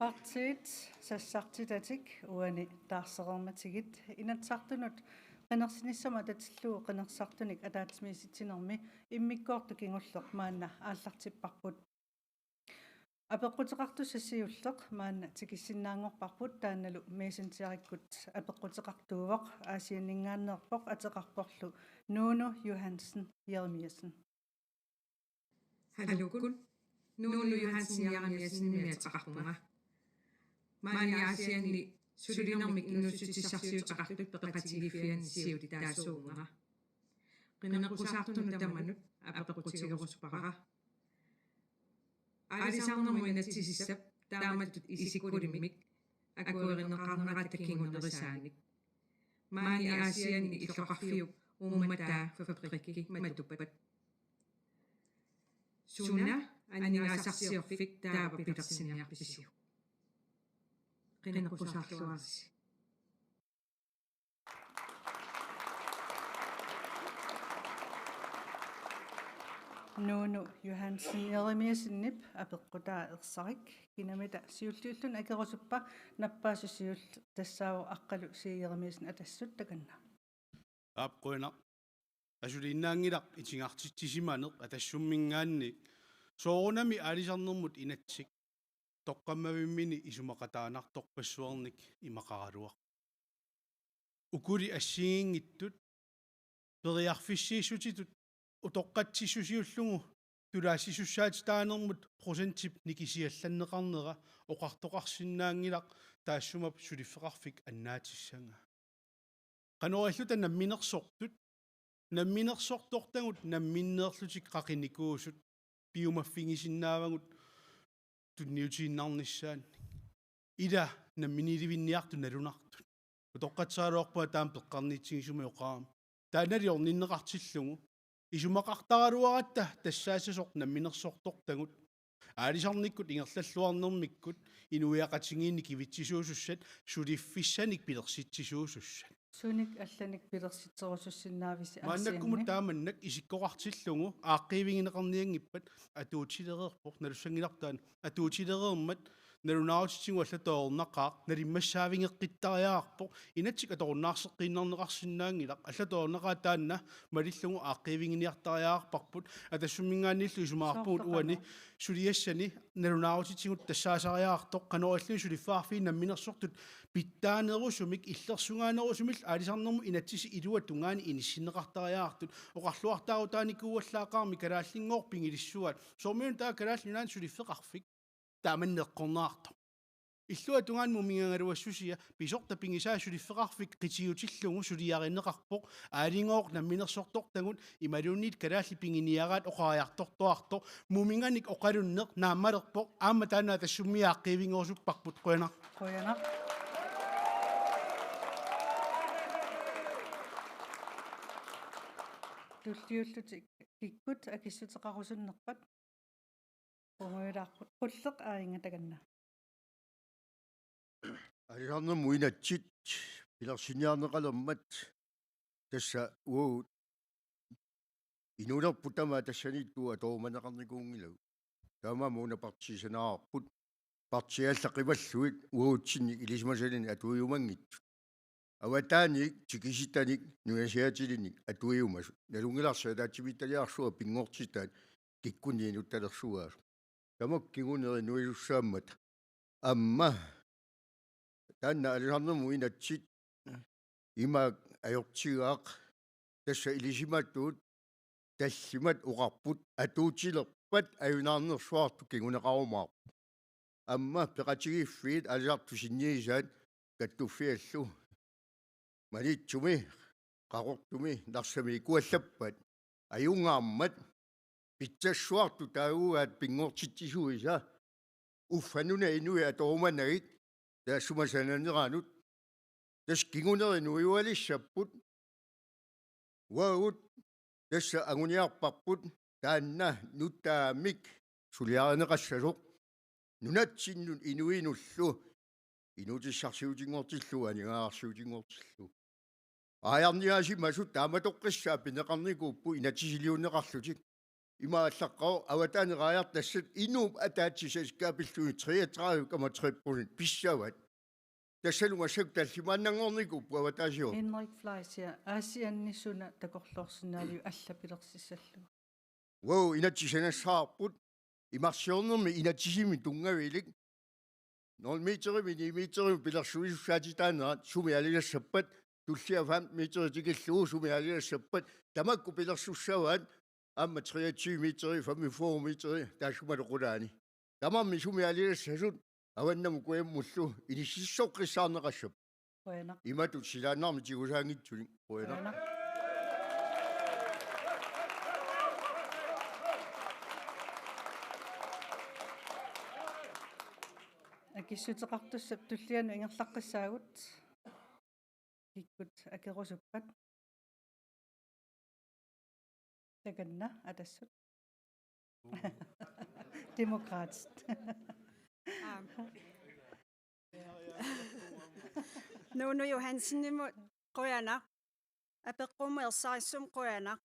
Qartiit sassartitatik uani taarserermatigit inatsartunut qenersинissама татиллуу qenersartunik атаатсмииситсинерми иммиккоорту кингуллеq маанна ааллартиппарпут апеққутеқартуссассиуллеq маанна тикиссиннаангорпарпут таанналу мессенджериккут апеққутеқартуувоқ аасианнингааннерпоқ атеқарпорлу Nuno Johansen Jeremiasen. Hallokun Nuno Johansen Jeremiasen miataqarpunga maani aasianni sulinermik innussutissarsiutaqartut peqatigifian siuti taassuunga qineqqusaartunu tamanut apeqqutigerusupara aalisarnermu inatsisissap taamatut isikkulimmik akuerinneqarnerattakingunerisaanik maani aasianni illoqarfiup ummataa fabrikki matupat Suna anningaasarsiorfik taapa pilersiniarpissiu. Qineqqusarluarsi. Nuno Johansen Jeremiasinnip apeqqutaa ersarik kinamita siulliullun akerusuppa nappaasusiull tassaavu aqqalu Jeremiasen atassut takanna. Apquina asuli-innaangilaq itingartittissimaneq atassummingaannik soorunami aalisarnermut inatsik toqqammavimmini isumaqataanartorpassuarnik imaqaraluaq ukuli assiingittut periarfissiissutitut utoqqatsissusiullugu tulaassissussaatitaanermut prosentip nikisiallanneqarnera oqartoqarsinnaangilaq taassumap suliffeqarfik annaatissanga qanoralluta namminersortut намминерсортортагут намминнеерлутик qaqinikuusut piumaffingisinnaavagut tunniutiinnaarnissaан ила намминиливинниарту налунартут утоqqatsaaluarpua таам пеққарниитсигисума yoqaram тааналиорниннеқартиллугу исумақартаралуаратта тассаассасоқ намминерсортортагут аалисарниккут ингерллаллуарнермиккут инуиақатингиинни кивитсисуусуссат сулиффиссаник пилерситсисуусуссат Sunik allanik pilersitserussussinnaavisi мааннаккумут тааманнак исиккоқартиллугу ааққиивингинеқарниангиппат атуутилереерпоқ налуссангилартаан атуутилереермат налунаавутитсигу аллатоорнақаа налиммассаавингеққиттариаарпоқ инатсик аторунаарсеққиннарнеқарсинаангилақ аллатоорнақаа таанна малиллугу ааққиивингиниартариаарпарпут атассуммингаанниллу исумаарпугут уани сулиассани налунаавутитсигут тассаасариаартоқ канораллуи сулиффаарфи намминерсортут питтаанерусумик иллерсунгаанерусумил аалисарнерму инатсиси илуа тунгаани иниссиннеқартариаартут оқарлуартаагутааникууаллаақарми калааллингоорпингилиссуат соомиун таа калааллунаан сулиффеқарфик тааманнеққорнаарто иллуа тунгаан мумингангалуассусия писорта пингисаа сулиффеқарфик қитиутиллугу сулиариннеқарпоқ аалингоор намминерсортортагут ималуунниит калаалли пингиниараат оқариарторторто муминганик оқалуннеқ нааммалерпоқ аама таанаа тассуммиааққивингорсуппарпут қуяна туллиуллутик киккут акиссутеқарусуннерпат пумуилаарпут qulleq ааингатаганна алиарнерму инатсит пилерсиниарнеқалермат тасса уут инулерпутама тассаниттуа тооманеқарникуунгилагу таамамууна партисанаарпут партиаллақиваллуит уутсинник илисмасалини атуиумангитсут аватааник тикиситаник нуясиатилиник атуиумасу налунгиларсаа таатсивитталиарсуа пингортитаат киккуниинутталерсуаа тамак кигунери нуилуссааммат амма танна алиарнерму инатсит има ajortigaaq тасса илисиматтуут таллимат уқарпут атуутилерпат аюнаарнерсуарту кигунеқарумаар амма пеқатигиффиит алиарту синниисаат каттуффиаллу малитсуми қақортуми нарсами куаллаппат аюнгаармат питсассуарту таагуаат пингортитсисуиса уффануна инуи аторуманагит таассумасананераанут тас кигунерину иуалиссаппут уаут тасса агуниарпарпут таанна нуттаамик сулиаринеқассасоқ нунатсиннут инуинуллу инутиссарсиутингортиллу анигаарсиутингортиллу аярниасимасут тааматоққиссаа пинеқарникууппу инатсисилиунеқарлутик имааллаққау аватаанерааяр тассат инуум атаатсисаскаапиллуи 33,3% писсават тассалунга сак таллимааннангорнику аватаасио Henrik Fleischer аасианнисуна такорлуорсинаалиу аллапилерсиссаллу. вау инатсисанассаарпут имарсиорнерми инатсисими тунгавилик 0 метрimi 9 метрimi пилерсуисуссаатитаанаат сумиалилассаппат туллиа 5 метри тикиллуу сумиалилассаппат тамакку пилерсуссаваат амма 23 метри 45 метри таашумалоқулаани тамамми сумиалилассасут аваннаму куяммуллу инисиссоққиссаарнеқассап Qoyanaq. иматут силааннаарми тигусаангитсулин қуяна Qoyanaq. Акиссутеқартуссап туллиану ингерлаққиссаагут киккут акерусуппат таканна атассут демократст Nuno Johansen imod Qoyana. Appeqquumeersarissum Qoyana.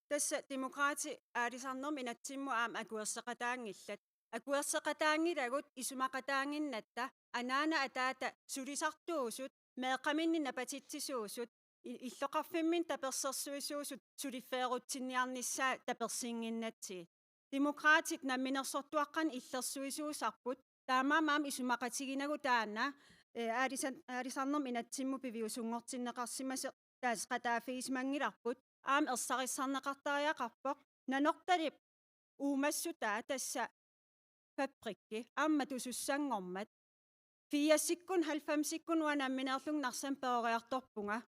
Tassa demokraati aalisarnerm inatsimmu aam akuerseqataangillat. Akuerseqataangilagut isumaqataanginnatta anaana ataata sulisartuusut meeqaminni napatitsisuusut иллоқарфиммин таперсерсуисуусут сулиффеерутсинниарнissaa таперсингиннатси. Demokraatit намминерсортуаққан иллерсуисуусарпут таамаамаам исумақатигинагу таана аалисарнерм инатсимму пивиусунгортиннеқарсимасе таас қатаафигисмангиларпут аам ерсариссарнеқартариақарпоқ нанорталип уумассутаа тасса фабрикки аама тусуссангормат 4-95 уанамминерлугнарсам перориарторпунга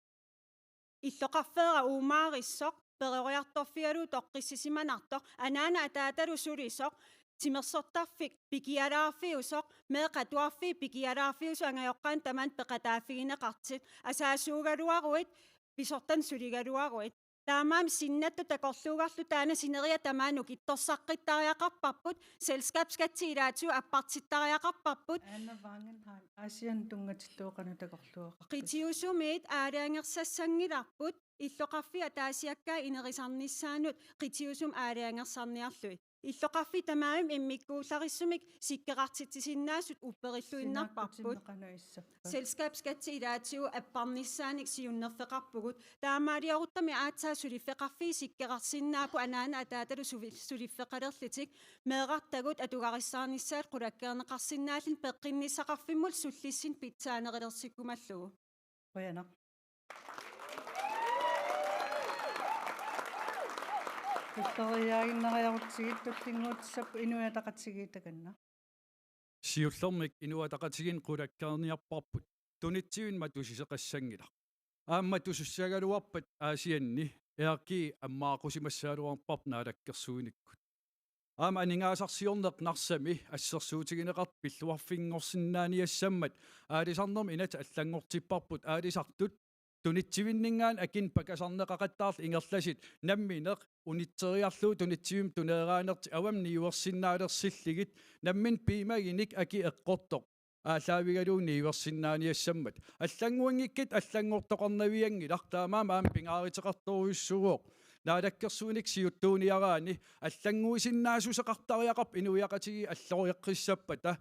иллоқарфеера уумаарissоқ перориарторфиалу тоққиссисиманартоқ анаана атааталу сулисоқ тимерсортарфик пикиалаарфиусоқ меэқатуарфи пикиалаарфиусу ангайоққаан тамаан пеқатаафигинеқартит асаасуугалуаруит писортан сулигалуаруит таамаам синнатту такорлуугарлу таана синерия тамаану китторсаққиттариақарпарпут селскапскатсилаатсу аппартиттариақарпарпут Anna Wangenheim Asian тунгатиллуоқану такорлуоқар qitiusumit aaliangersassangilарпут иллоқарфи атаасиаккаа инерисарниссаанут qitiusum aaliangersarniarlui иллоқарфи тамаавим иммиккууллариссумик сиккеқартитсиннаасут уппериллуиннарпарпут selskabsskatsilaatiu apparnissaanik siunnerfeqarpugut taamaaliaruttami aatsaa suliffeqarfii sikkerarsinnaapu anaana ataatalu suliffeqalerlitik meeqartagut atugarissaarnissaat qulakkeerneqarsinnaallin peqqinnisaqarfimmul sullissin pitsaaneqelersikkumallugu Qoyanaq. Tuttoriaaginnariarutsigit tullingguutissappu inuataqatsigitaqanna. Siullermik inuataqatigin qulakkaarniarparput tunitsigin matusiseqassangila aamma tusussagaluarpat aasianni eaqki ammaaqqusimassaaluarparp naalakkersuunikkut aama aningaasarsiorneq narsami assersuutigineqart pilluarfingorsinnaaniassammat aalisarnerm inata allangortipparput aalisartut tunittivinningaan akin pakasarneqaqattaarl ingerlasit nammineq unitteriarlu tunittivim tuneeraanerti awam niuersinnaalersilligit nammin piimaginik aki eqqortoq аалаавигалууни иверсиннаaniassammat аллангуангиккит аллангортоқарнавиангилар маам пингааритеқарторуиссугоо наалаккерсууник сиуттууниараани аллангуисиннаасусеқартариақарп инуиақатиги аллориаққиссаппата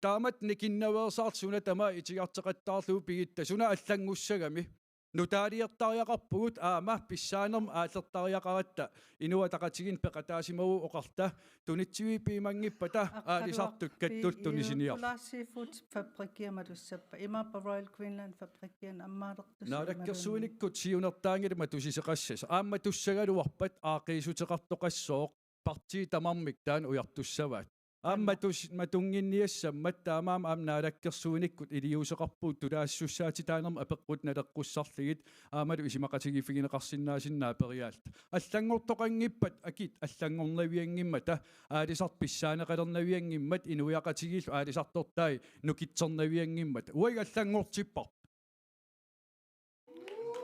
таамат никиннаверсаарт суна тама итигартеқаттаарлуу пигитта суна аллангуссагами нутаалиертариақарпугут аама писсаанерм аалертариақаратта инуатақатигин пеқатаасимагу оқарта тунитсиви пимангиппата аалисартут каттут тунисиниар Seafood fabrikkiamatussappa imappa Royal Queensland fabrikkian ammaaleqtus наалаккерсууниккут сиунертаангилма тусисеқассас аама туссагалуарпат аақиисутеқартоқассооқ парти тамармик таан уяртуссаваат аама тус матунгинниассаммат таамаам аам наалаккерсууниккут илиусеқарпуут тулаассуссаати таанерма апеққут налеққуссарлигит аамалу исимақатигиффигинеқарсинаасиннаа периаалт аллангортоқангиппат акит аллангорнавиангиммата аалисарт писсаанеқалернавиангиммат инуиақатигиллу аалисартортаи нукитсернавиангиммата уига аллангортиппар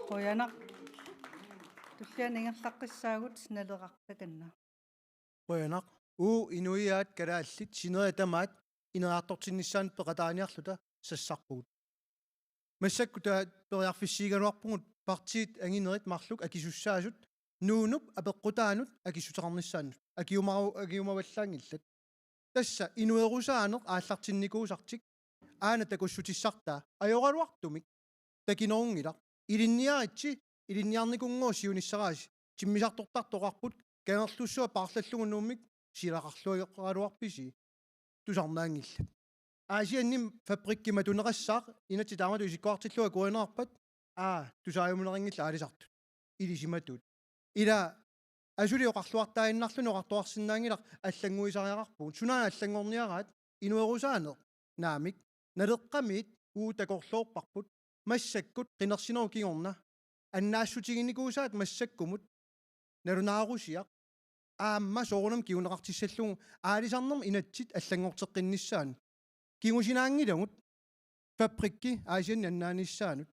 Qoyanaq. Tullian ingerlaqqissaagut naleqartakanna. Qoyanaq inuiaat kalaallit sineritamaat ineartortinnissaan peqataaniarluta sassarpugut массаккута периарфиссиигануарпугут партиит ангинерит марлук акисуссаасут nuunup apeqqutaanut akissutaqarnissaannut akiumavallаангиллат тасса инуерусааneq ааллартинникуусартик аана такуссутиссартаа ajorалуартумик такинерунгилақ илинниарникунгоо сиуниссарааси тиммисартортартоқарпут кангерлуссуа паарлаллугунууммик силақарлуиоққаралуарписи тусарнаангилла аасианним фабриккима тунеқассаақ инати таамату исиккуартиллуа куинаарпат тусааюмунерингилла алисартут илисиматут ила асулиоқарлуартаиннарлуни оқартуарсинаангилақ аллангуисариақарпугут сунаана аллангорниараат инуерусаанеқ наамик налеққамиит такорлоорпарпут массаккут қинерсинеру кигорна аннаассутигинникуусаат массаккумут налунаарусиақ аамма соорунам киунеқартиссаллугу аалисарнерм инатсит аллангортеққиннissaан кигусинаангилагут фабрикки аасианни аннааниссаанут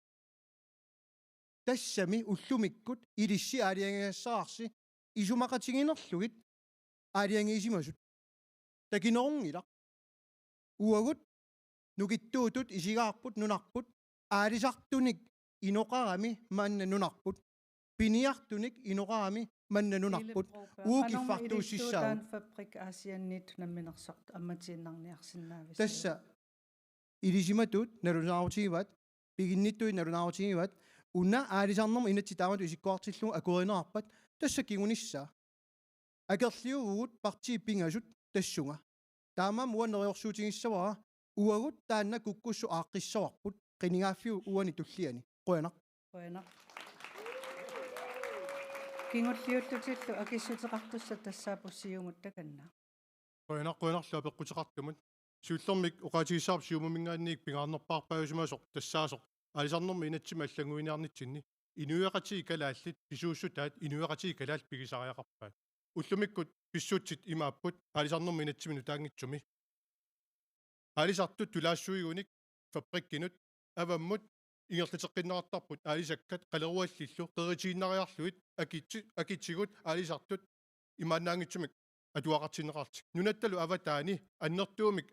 тассами уллумиккут илисси аалиангиассаарси исумақатигинерлугит аалиангиисимасут такинерунгилақ уагут нукиттуутут исигаарпут нунарпут аалисартуник иноқарами маанна нунарпут пиниартуник иноқарами манна нунарпут уукиффартууссissaавут фабрик аасианнит намминерсарт амматииннарниарсинаавис тасса илисиматут налунаарутигиват пигинниттуи налунаарутигиват уна аалисарнерм инатси таамату исиккуартиллугу акуинерарпат тасса кигунissaa акерлиугут парти пингасут тассунга таамам уаннериорсуутигиссавара уагут таанна куккуссу ааққиссаварпут қинигааффиу уани туллиани қуянақ кингуллиуллутиллу акиссутеқартусса тассаапуссиугут таканна Qoinarlu apeqqutiqartumut siullermik oqaatigissaarp siumuminggaanniik pingaarnerpaarpaajusumaasoq tassaasoq alisarnermi inatsima allanguiniarnitsinni inuiaqati kalaallit pisuussutaat inuiaqati kalaal pigisariaqarpaat ullumikkut pissuutsit imaapput alisarnermi inatsiminu taangitsumi alisartut tulaassuigunik fabrikkinut avammut ingerliteqqinnerattarput alisakkat qaleruallillu qeritiinnariarluit akitsigut alisartut imaannaangitsumik atuaqartineqartik nunattalu avataani annertuumik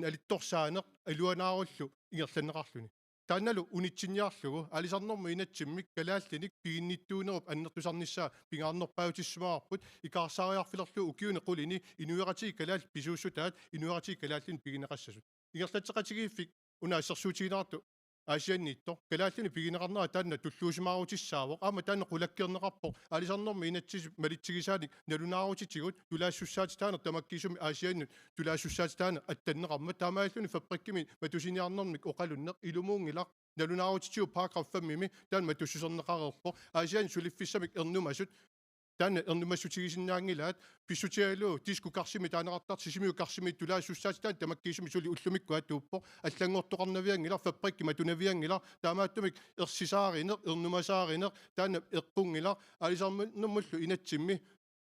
alittorsaaneq aluanaarullu ingerlanneqarluni taannalu unitsinniarlugu alisarnermu inatsimmik kalaallinik piginnittuunerup annertusarnissaa pingaarnerpaajutissumaarput ikaarsaariarfilerlu ukiune qulini inuiqati kalaal pisuussutaat inuiqati kalaallin pigineqassasut ingerlatseqatigiiffik unaassarsuutiginartu аасианниитто калааллини пигинеқарнера таанна туллуусимаарутиссаавоқ аама таанна қулаккиернеқарпо алисарнерми инатсис малитсигисааник налунаарутитигут тулаассуссаати таана тамаккисуми аасианнут тулаассуссаати таана аттаннеқарма таамааллуни фабриккими матусиниарнермик оқалуннеқ илумуунгилақ налунаарутитигу параграф 5-ми таан матуссусернеқарерпо аасиан сулиффиссамик ернумасут таана ернумассутигисиннаангилаат писсутиалуу тиску карсими таанеқартарт сисимиу карсими тулаассуссаати таан тамаккисуми сули уллумиккуа тууппо аллангортоқарнавиангила фабрикки матунавиангила таамааттумик ерсисааринеқ ернумасааринеқ таана эққунгила алисарнуммуллу инатсимми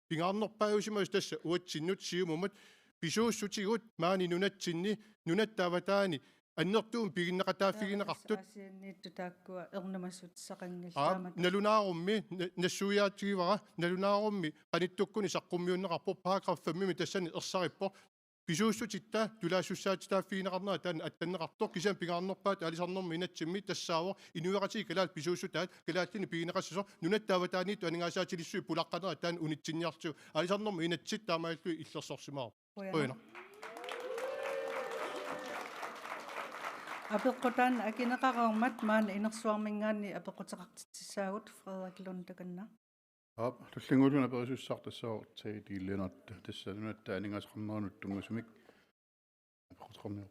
пингаарнерпаажусимас тасса уатсиннут сиумумат писууссутигут маани нунатсинни нунаттааватаани аннертуум пигиннеқатааффигинеқартут аасианниитту тааккуа ернумассут сақангилтаамат налунаарумми нассуяатигивара налунаарумми qanitukкуни саққуммиуннеқарпо параграф 5-ми тассани ерсариппо писууссутитта тулаассуссаатитааффигинеқарнера таана аттаннеқартор кисаан пигаарнерпаат алисарнерми инатсимми тассаавор инуиqati калаал писууссутаат калааллини пигинеқассасо нунаттааватааниитту анигаасаатилиссуи пулаққанера таан унитсинниарту алисарнерми инатсит таамааллуи иллерсорсимаа оина апеққутаан акинеқараармат маана инерсуармингаанни апеққутеқартитсаагут Фредерик Лунд таканна ап луллингулуна перисуссаартассаа таитииллинарта тассанунатта анингаасқарнерунут тунгасумик апеққутеқарниу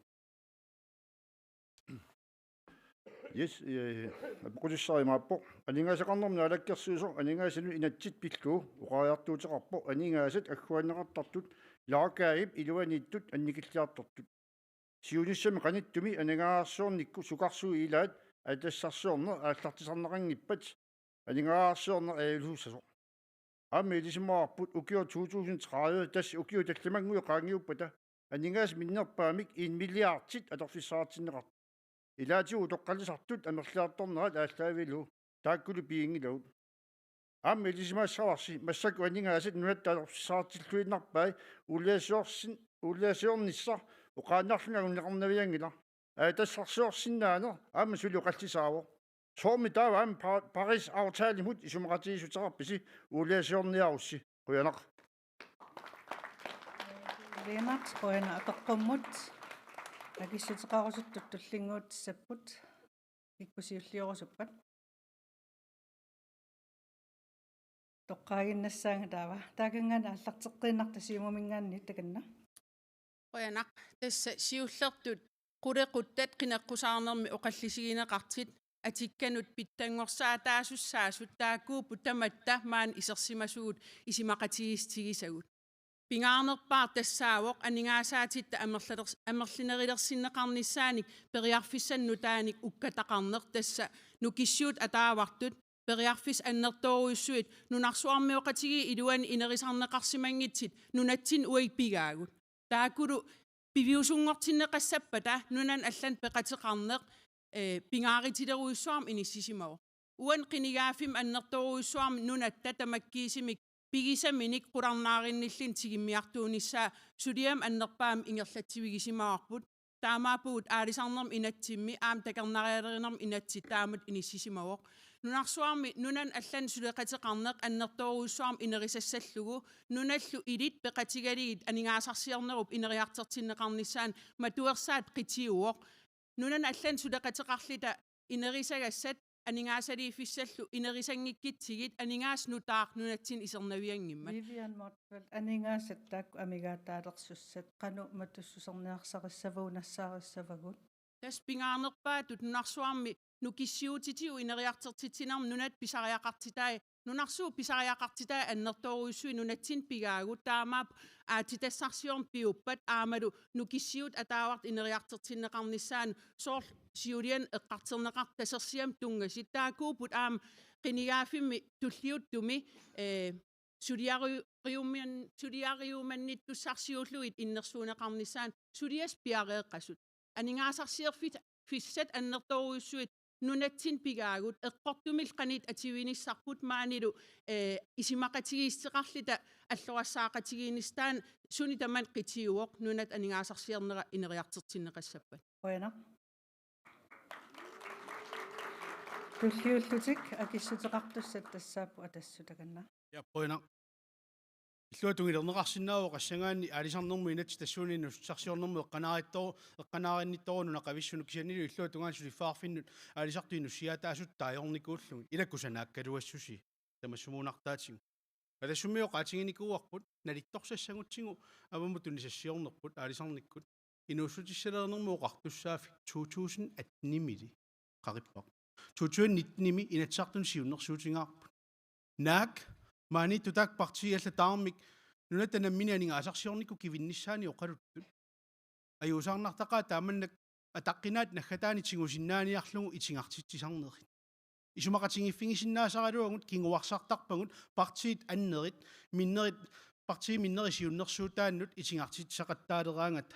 Yes, апеқутиссаримааппо анингаасақарнерми алаккерсуусо анингаасину инатсит пиллуу уқариартуутеқарпо анингаасат аггуаннеқартартут лаакааип илуанииттут анникиллиартортут сиуниссами qaниттуми анигаарсуорникку сукарсуи илаат атассарсуорнер ааллартисарнеқангиппат анигаарсуорнер аалуусасо амми лисимаарпут укио 2030 тасс укио таллимангуи qaangiuppata анигаас миннерпаамик 1 миллиардит аторфиссаартиннеқар илаатигу тоққалисартут амерлиарторнерат ааллаавилу тааккулу пиингилау амми лисимаассаварси массаку анингаасат нуаттаалорфиссаартиллуиннарпай уллаасиорниссар уqaannarlungagunneqarnaviangila тассарсуорсиннаана аама сулиоқаллисааво Soormi taavaam Paris aftaalimut isumaqatiisuterarpisi uliasiorniarussi quyanaq. Leenart qoina aqaqqammut akissutiqarusuttut tullinguutissapпут ikkusiulliorusuppat toqqaaginnassаanga taava taakangana аллартеққииннарта сиумумингаанни таканна qoyanaq tassa siullertut qulequttat qinaqqusаарnermi oqallisigineqartit atikkanut pittangorsaa taasussaasut taakkuuppu tamatta maan isersimasugut isimaqatigistigisagut pingaarnerpaar tassaawoq aningaasaatit amerlinerilersinneqarnissaanik periarfissannu taanik ukkataqarner tassa nukissuut ataawartut periarfis annertoruissuit nunarsuarmioqatigi iluan inerisarneqarsimangitsit nunatsin uigpigaagut taakulu piviusungortinneqassappa nunan allan peqateqarneq pingaaritileruissuarm inissisimawo uan qinigaafim annertoruissuarm nunatta tamakkiisimik pigisaminik qularnaarinnillin tigimmiartuunissaa suliam annerpaam ingerlatsivigisimaaarput taamaapugut aalisarnerm inatsimmi aam takernarialerinerm inatsit taamut inissisimawoq nunarsuarmi nunan allan suleqateqarneq annertoruissuarm inerisassallugu nunallu ilit peqatigaligit aningaasarsiornerup ineriartertinneqarnissaan matuersaat qitiuoq nunan allan suleqateqarlita inerisagassat aningaasaliifissallu inerisangikkitsigit aningaasnutaaq nunatsin isernaviangimmat Vivian Mortvel aningaassattaakku amigaataaleqsussat qanu matussuserniarsarissavuunassaarisavagut tas pingaarnerpaatut nunarsuarmi nukissiutitiu ineriartertitinarm nunat pisariaqartitai nunarsuu pisariaqartitai annertoruissui nunatsin pigaagut taamaap aatitassarsiorm piuppat aamalu nukissiut ataawart ineriartertinneqarnissaan soor siulian eqqarterneqart tasersiam tungasit taakuuput aam qinigaafimmi tulliuttumi suliariumannittussarsiulluit innersuuneqarnissaan sulias piareeqqasut aningaasarsiorfit fissat annertoruissuit nunatsin pigaagut eqqortumil qanit ativinissarput maanilu isimaqatigiisteqarlita allorassaaqatigiinistaan suni taman qitiuoq nunat aningaasarsiernera ineriartertinneqassappat qoina tulliullutik akissutiqartussat tassaappu atassutakanna Ja qoina иллуатунгилернеқарсинаавоо qassagaanni аалисарнэрму инатси тассуунинну сарсиорнэрму эққанаариттоору нунақависсуну кисанилу иллуатунгаансулиффаарфиннут аалисартуинну сиатаасут таайорникууллуги илаккусанааккалуассуси тамассумуунартаатигу алассумио qaatiginikkuarput nalittorsassaguttigu авамутунисассиорнерпут аалисарниккут инууссутиссалернэрму qартуссаафи 2018 qaripпақ 2019 инатсартун сиуннэрсуутингаарпут наак маани тутак партиалла таармик нунатанаммини анингаасарсиорникку кивиннissaани оқалуттут аюусаарнартақаа тааманнак атаққинаат наггатаани тигусиннааниарлугу итингартитсисарнерит исумақатингиффигисиннаасаралуагут кингуарсартарпагут партиит аннерит миннерит партии миннери сиуннэрсуутааннут итингартитсақаттаалераангат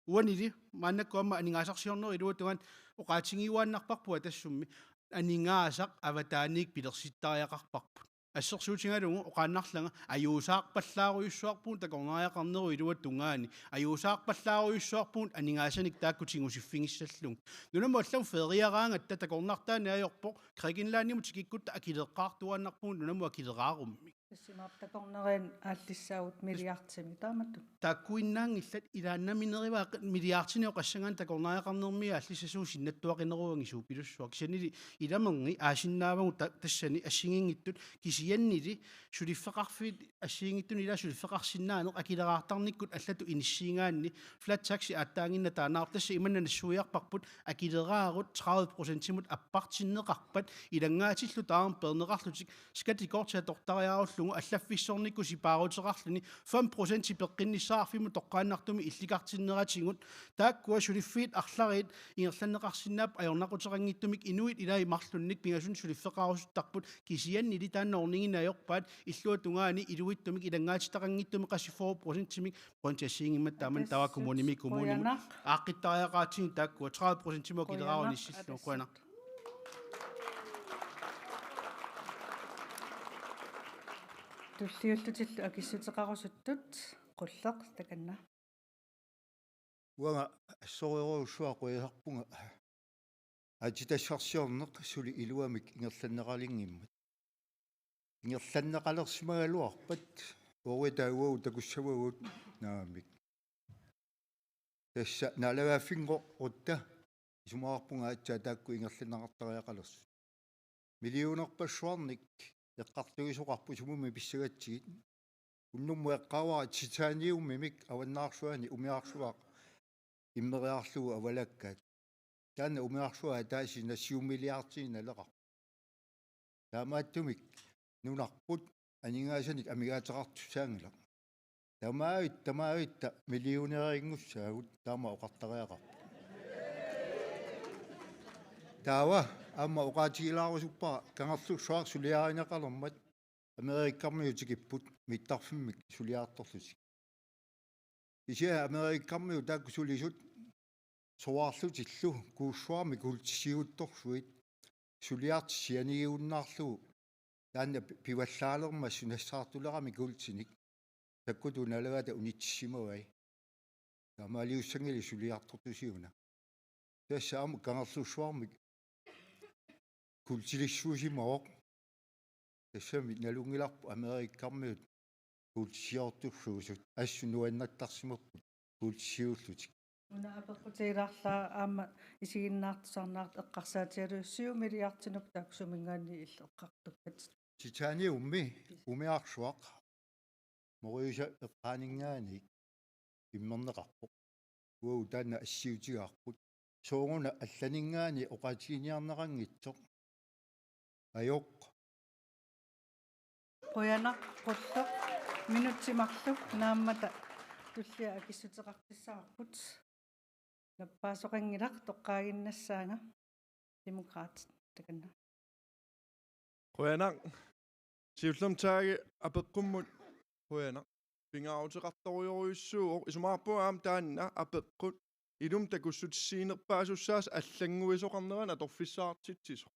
уанили мааннаккуамма анингаасарсиорнери илуатуган оқаатингиуааннарпарпуа тассумми анингаасақ аватааник пилерситтариақарпарпут ассерсуутингалугу оқааннарлага аюусаақпаллааруйуссуарпуун такорнариақарнеру илуаттунгаани аюусаақпаллааруйуссуарпуун анингаасаник тааккутингусиффигиссаллун нунаму аллам фериараангатта такорнартаани аёрпоқ кригинлааниму тикиккутта акилеққартуаннарпуун нунаму акилераарумми тассимаартакорнерин ааллиссаагут милиартими тааматту тааккуиннаангиллат илааннаминериваа милиартинио qassagaан такорнариақарнермиа аллиссасуу синнаттуақинеруанги суупилуссуа кисанили иламерни аасиннаавагу тассани ассигингиттут кисианнили сулиффеқарфит ассигингиттун ила сулиффеқарсиннаанеқ акилераартарниккут аллату иниссиингаанни флат такси ааттаангинна таанаар тасса иманнанассуиарпарпут акилераарут 30% тимут аппартиннеқарпат илангаатиллу таам пернеқарлутик скатикортиа тортариаруllungu аллаффиссорникку сипаарутеқарлуни 5% пеққиннссаарфиму тоққааннартуми илликартиннератигут тааккуа сулиффиит арлариит ингерланнеқарсинаап аёрнақутерангиттумик инуит илаи марлунник пингасун сулиффеқарусуттарпут кисианни литааннорнигинаёрпаат иллуатунгаани илуиттумик илангаатитақангиттуми қаси 4% тимик понтиассиингиммат тааман тава коммуними ааққиттариақаатигин тааккуа 30% тимок илерааруниссиллу қуана туллиуллутиллу акиссутеқарусуттут qulleq takanna уага ассориоруссуа қуясарпунга атитассарсиорнеқ сули илуамик ингерланнеқалингиммат ингерланнеқалерсимагалуарпат оруитаугуу такуссавагут наамик тасса налагааффингоқ утта исумаарпунга атсаа таакку ингерланнеқартариақалерс миллионерпассуарник эққартугисоқарпу сумуми писсагатсигит уннуммуэққаваа титаниуммимик аваннаарсуани умиарсуақ иммериарлугу авалаккаат таана умиарсуа тааси нассиуммилиартииналеқар таамааттумик нунарпут анингаасаник амигаатеқартусаангила тамаавитта миллионерингуссаагут таама оқартариақарпу таава амма оқаатигилаарусуппара кангерлуссуар сулиааринеқалермат америккармиутикиппут миттарфиммик сулиаарторлусик исиа америккармиу таакку сулисут соаарлутиллу кууссуарми култисиутторсуит сулиартисианигиуннаарлугу таанна пиваллаалермассу нассаартулерами култиник таккуту налагата унитсимавай тамаалиуссангили сулиартортусиуна тассаама кангерлуссуарми култилиссуусимаоқ тассами налунгиларпу америккармиут култисиортурсуусут ассу нуаннаттарсимаппут култисиуллутик уна апеккутигилаарлаа аама исигиннаартусарнаарт эққарсаатиалуссиу милиартинуп тааксумингаанни иллеққартуккат титаниумми умиарсуақ мориуса эққаанингаани иммернеқарпоқ уау таана ассиутигаарпут соонгуна алланингаани оқатигиниарнерангитсоқ аёқ qoyanaq qulluq minutsimaqluk naammata tullia akissutеқартиссаарпут наппаасоқангилақ тоққаагиннассаanga демокраат таканна qoyanaq siullumtaagi apeqqumмут qoyanaq pingaarutiqartorioriussuuq isumaarpuaam taanna apeqqut ilum takussutissiinerpaasussаас аллангуисоқарнерана торфиссаартитсисо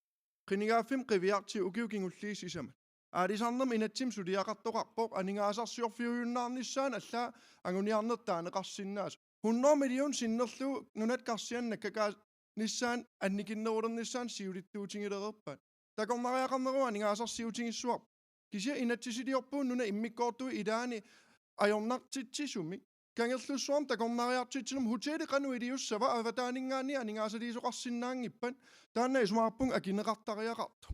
qinigaaffim qiviarti ukiukingulliisisama аалисарнерми инатсим сулиақартоқарпоқ анингаасарсиорфиуйуннаарниссаан аллаа агуниарнертаанеқарсиннаас 100 миллион синнерлу нунат карсианна какаа ниссаан анникиннерулерниссаан сиулиттуутингилерерпаат такорнариақарнеру анингаасарсиутингиссуар кися инатсисилиорпуун нуна иммиккоортуи илаани ajornartitsisumi kangерлусsuarm takornariartitsilum huteleqanu iliussava avataaninggaanni aningaasaliisoqarsinnaangippan taanna isumaarpung akineqartariaqartu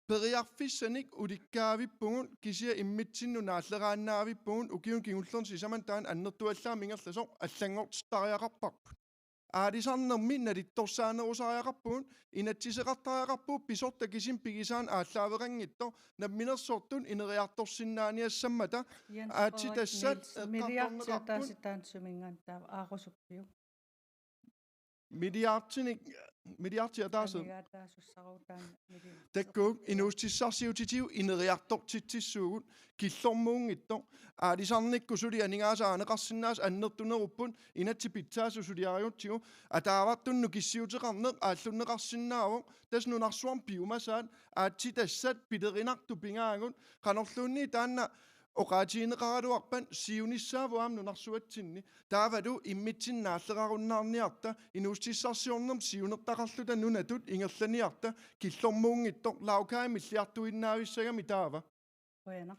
periarfissanik ulikkaavippungun kisia immitsinnu naalleraannaavippungun ukiun kingullerns isaman taan annertuallaamiingerlasoq allangortariaqarparput aalisarnermi nalittorsaanerusariaqarpugun inatsiseqartariaqarpuu pisorta kisim pigisaan aallaavеqanngittor namminersortun ineriartorsinnaaniassammata aatitassat milliartiataasitaansumingaan taava aaqusuppiu milliartiataase takkuuk inuustissarsiutitiu ineriartortitsissuugut killormuungittor aalisarnikku suli aningaasaaneqarsinnaas annertuneruppun inatsi pitsaasussuliariutsigu ataavartunnu kissiuteqarneq aallunneqarsinnaavoq tasnunarsuarm piumasaat aatsi tassat pilerinartu pingaagut qanorluunni taanna oqaatiineqaraluarpan siunissaavuaam nunarsuatsinni taavalu immitsinnaallerarunnаарniarta inuustissarsiornerm siunertaqarluta nunatut ingerlaniarta killormuungittor laukai milliartuinnaavissagami taava qoyana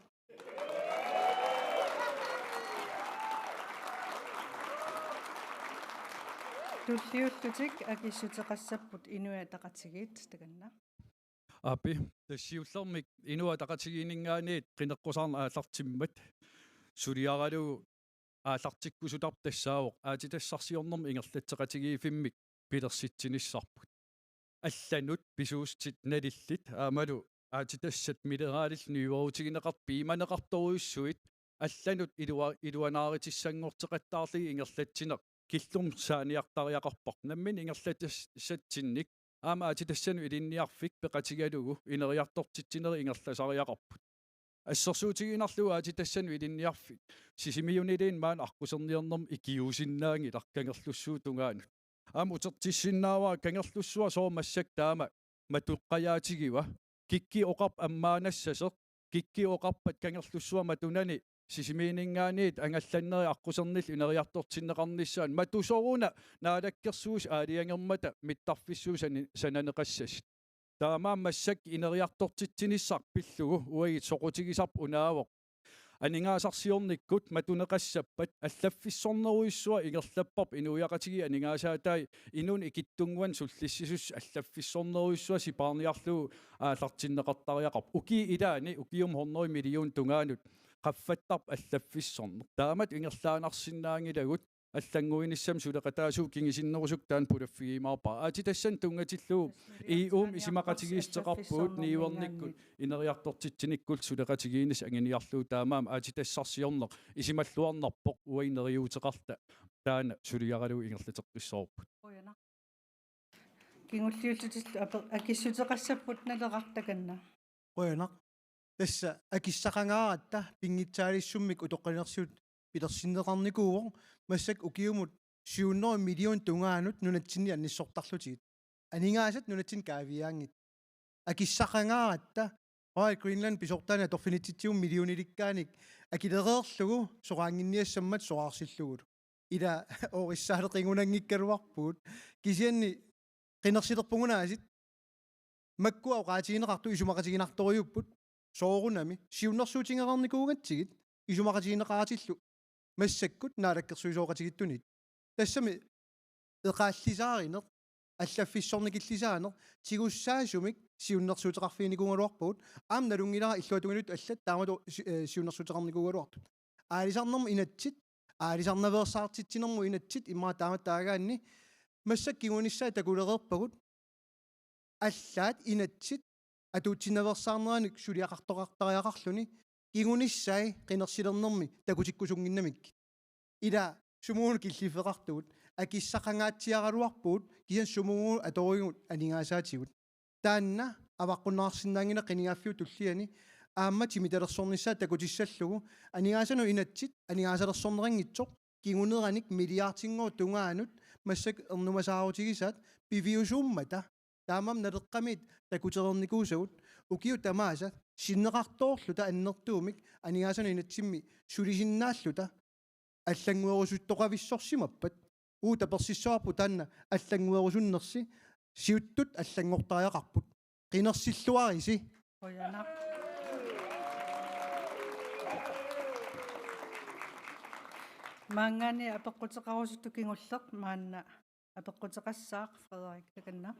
tulliullutik akissuteqassapput inua taqatigit takanna апи тассиуллермик инуа тақатигиинингаанит қинеққусаарна ааллартиммат сулиаралу ааллартиккусутар тассаавоқ аатитассарсиорнерми ингерлатсеқатигиифиммик пилерситсиниссарпут алланут писуустит налиллит аамалу аатитассат милераалил нуйуорутигинеқар пииманеқарторуйуссуит алланут илуанааритиссангортеқаттаарли ингерлатсинеқ киллум сааниартариақарпоқ наммин ингерлатассатсинник аама атитассану илинниарфик пеқатигалугу инериартортитсинери ингерласариақарпут ассерсуутигинарлуга атитассану илинниарфик сисимиунилиин маан арқусерниернерм икиусиннаанги ларкангерлуссуу тунгаанут аама утертиссиннааваа кангерлуссуа соормассак таама матуққаяатигива кикки оқарп аммаанассасеқ кикки оқарпат кангерлуссуа матунани сисимиинингаанит ангалланнери аққусернил инериарторсиннеқарниссаан матусоруна наалаккерсуус аалиангермата миттарфиссуусани сананеқассас таамаам массак инериартортитсиниссар пиллугу уагит соқутигисарп унаавоқ анингаасарсиорниккут матунеқассаппат аллаффиссорнеруиссуа игерлаппарп инуяқатиги анингаасаатай инун икиттунгуан суллиссисус аллаффиссорнеруиссуа сипаарниарлугу аалартиннеқартариақарп уки илаани укиум 100 миллион тунгаанут qaffattarp allaffissorner taamat ingerlaanarsinnaangilagut аллангуиниссам сулеқатаасуу кингисиннерусук таан пулаффигимаарпа аати тассан тунгатиллуу иум исимақатигиистеқарпуут ниуерниккут инериартортитсиниккул сулеқатигиинис ангиниарлуу таамаам аати тассарсиорнеқ исималлуарнарпоқ уаинериуутеқарта таана сулиаралуу ингерлатеққиссоорпут Oiana. Kingulliullutillu akissutеқассаппут налеқартаканна. Qoyanaq тасса акиссақангааратта пингитсаалиссуммик утоққанерсиут пилерсиннеқарникууво массак укиумут 700 миллион тунгаанут нунатсинни анниссортарлутигит анингаасат нунатсин каавиаангит акиссақангааратта Royal Greenland писортаана торфинитситсиум миллиониликкааник акилереерлугу сораангинниассаммат сораарсиллугут ила ориссаалеқингунангиккалуарпуут кисианни qinерсилерпугунаасит маккуа qaatigineqartu исумақатигинарториуппут соорунами сиуннэрсуутингеқарникуугатсигит исумақатигинеқаратиллу массаккут наалаккерсуисооқатигиттунит тассами эқааллисааринеқ аллаффиссорникиллисаанеқ тигуссаасумик сиуннэрсуутеқарфиникунгалуарпуут аам налунгилара иллуатунгилут аллат таамату сиуннэрсуутеқарникугалуартут аалисарнэрму инатсит аалисарнаверсаартитсинэрму инатсит иммаа тааматтаагаанни массаккигуниссаа такулереерпагут аллаат инатсит атуутсинаверсаарнераник сулиақартоқартариақарлуни кигуниссай қинерсилернэрми такутиккусунгиннамик ила сумуун киллифеқартугут акиссақангаатсиаралуарпуут киан сумуун аторигут анингаасаатигут таанна аваққуннаарсинаангина қинигаффиу туллиани аама тимиталерсорниссаа такутиссаллугу анингаасану инатсит анингаасалерсорнерангитсоқ кигунераник миллиартингоо тунгаанут массак ернумасаарутигисаат пивиусууммата таамам налеққамит такутерерникуусагут укиу тамааса синнеқартоорлута аннертуумик анингаасану инатсимми сулисиннааллута аллангуерусуттоқависсорсимаппат уута персиссоарпу таанна аллангуерусуннерси сиуттут аллангортариақарпут қинерсиллуариси Oiana. Mangani апеққутеқарусутту кингуллеқ маанна апеққутеқассаақ Frederik таканна.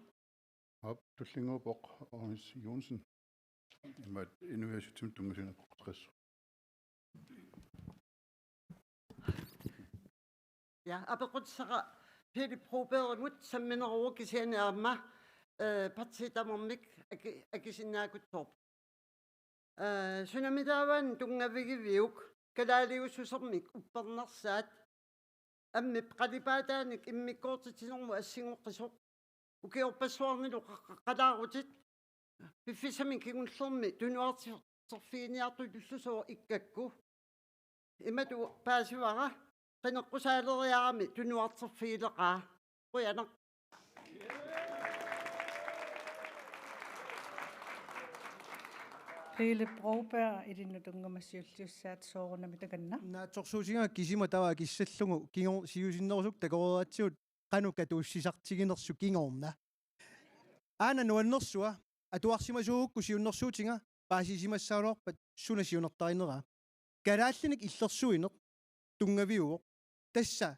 Op tullingupоq Ornis Jonsen. Imat universitet tungasina qoqtres. Ja, апеққутеқара Pelle Probergut sammineruur kisianaamma partitamormik akisinnaakuttorp. Sunamitaavaan tungavigiviuk kalaaliussusermik uppernersaat амми qalipataanik immikkoortitinermu assingоққисоқ укиорпассуарнилу қалаарутит пиффисами кигунллерми тунуартисерфииниарту туллусоо иккакку имату паасивара qinеққусаалериарами тунуартисерфиилеқаа қуянеқ Pelle Broberg idinnutungamasiulliussaat soorunami takanna. наатсорсуусингаа кисима тава киссаллугу кингор сиусиннерусук такорератсиут qanukka tuussisartiginersu kingoorna aana nuannersua atuarsimasuukku siunnersuutiga paasisimassaaluarpat suna siunertarinera kalaallinik illersuineq tungaviuoq tassa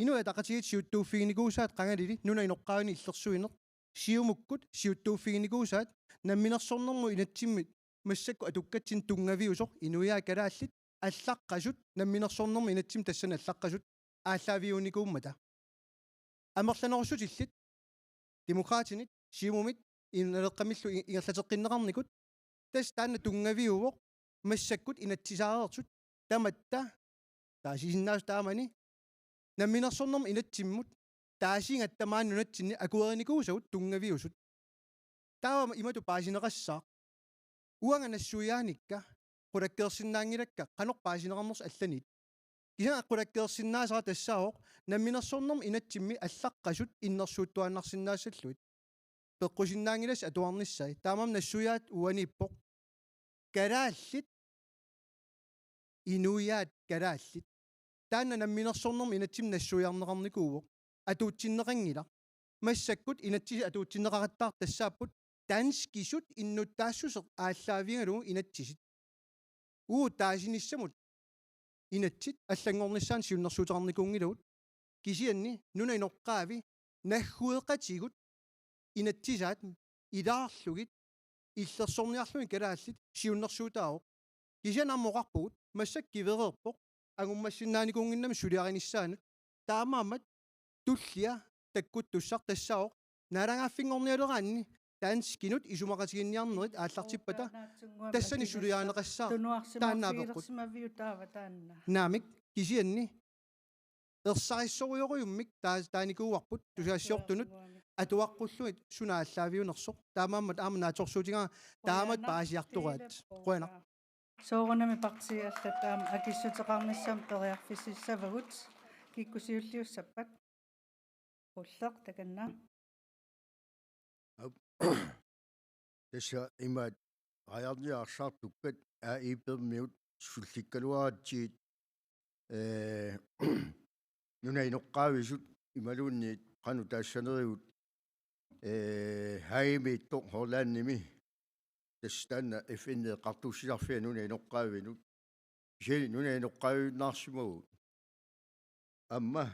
inu ataqatigit siuttuuffiginikuusaat qangalili nuna inoqqaavini illersuineq siumukkut siuttuuffiginikuusaat namminersornermu inatsimmit массакку атуккатсин тунгаviusoq инуяа калааллит аллаққасут намминерсорнерми инатсим тассана аллаққасут ааллаавиуникууммата амерланерусутиллит демократинит сиумумит иннелеққамиллу ингерлатеққиннеқарникут тас таана тунгаviuоq массаккут инатсисаареерсут таматта таасисиннаас таамани намминерсорнерми инатсиммут таасингаттамааннунатсинни акуерникуусагут тунгаviusут таава имату паасинеқассаа уанганассуяаникка qulakkeersinnaangilakka qanorpaasineqarners allanit kisa qulakkeersinnaasara tassaaoq namminersornerm inatsimmi allaqqasut innersuuttuannarsinnaasalluit peqqusinnaangilas atuarnissai taamam nassuyaat uaniippoq kalaallit inuiaat kalaallit taanna namminersornermi inatsim nassuiarneqarnikuuq atuutsinneqangila massakkut inatsi atuutsinneqarattar tassaapput tanskisut innuttaasusseq ааллаавигалу инатсисит таасинissamут инатсит аллангорнissaан сиуннэрсуутеқарникуунгилавут кисианни нуна иноққаави наггуеқатигут инатсисаат илаарлугит иллерсорниарлуни калааллит сиуннэрсуутаавоқ кисианаммоқарпугут массак кивереерпоқ агуммассиннааникуунгиннами сулиаринissaанут таамаамат туллиа таккут туссар тассаоқ налангааффингорниалераанни таанскинут исумақатигинниарнерит ааллартиппата тассани сулиаанеқассаа тааннаапеққут наамик кисианни ерсариссориориуммик тааникууарпут тусаассиортунут атуаққуллуит сунааллаавиунерсоқ таамааммат аамнааторсуутигаа таамат паасиартораат қуана соорунами партиаллатаам акиссутеқарниссам периарфиссавагут киккусиуллиуссаппат уллеқ таканна Tässä immat ajarniarsaartukkat aaippermiut sullиккалуаратсиит нунаиноққаависут ималуунниит qaну таассанериут хаимииттоқ хорлаанними тастанна эфинне қартуссиларфиа нунаиноққаавинут сели нунаиноққаавиннаарсимагу амма